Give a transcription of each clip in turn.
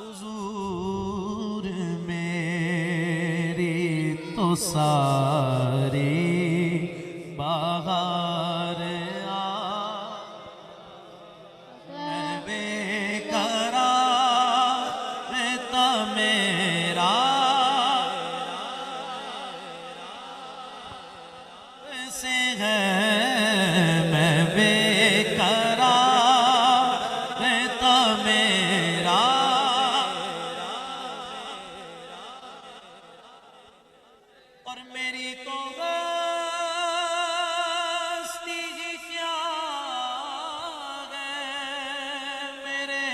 हुजूर मेरी तो सारी बाहर मैं बेकरार था मेरा से है मैं बेकरार था मेरा और मेरी तो हस्ती ही क्या है मेरे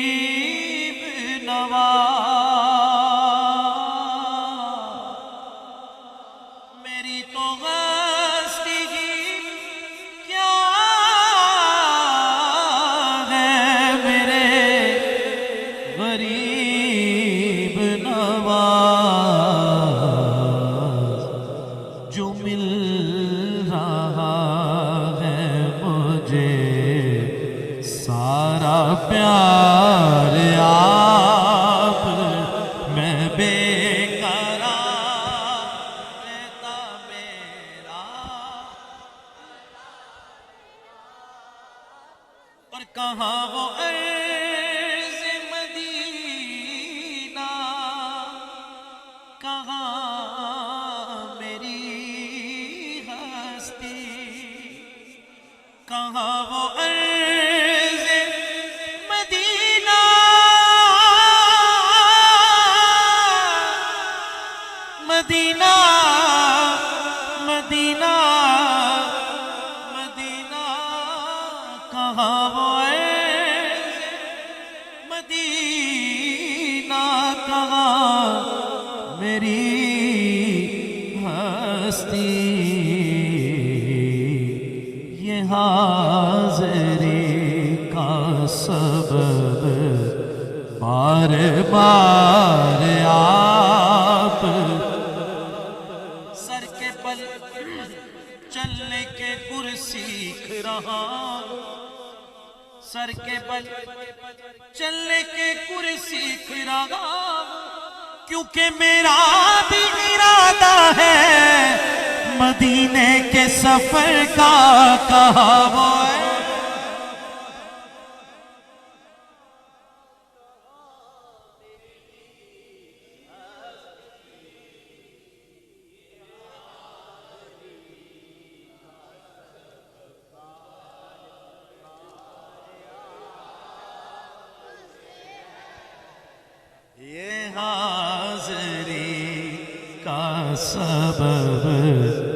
गरीब नवाज मेरी तो हस्ती ही क्या है मेरे गरीब नवाज जो मिल रहा है मुझे सारा प्यार आप मैं बेकरार रहता मेरा और कहाँ वो अर्ज़ मदीना कहाँ मेरी हस्ती कहाँ वो अर्ज़ मदीना मदीना मदीना मदीना कहाँ वो अर्ज़ मदीना कहाँ मेरी हस्ती ये हाज़री का सबब बार बार आप सर के बल चलने के गुर सीख रहा सर के बल चलने के गुर सीख रहा क्योंकि मेरा भी इरादा है मदीने के सफर का कहा वो है ये हाज़री का सबब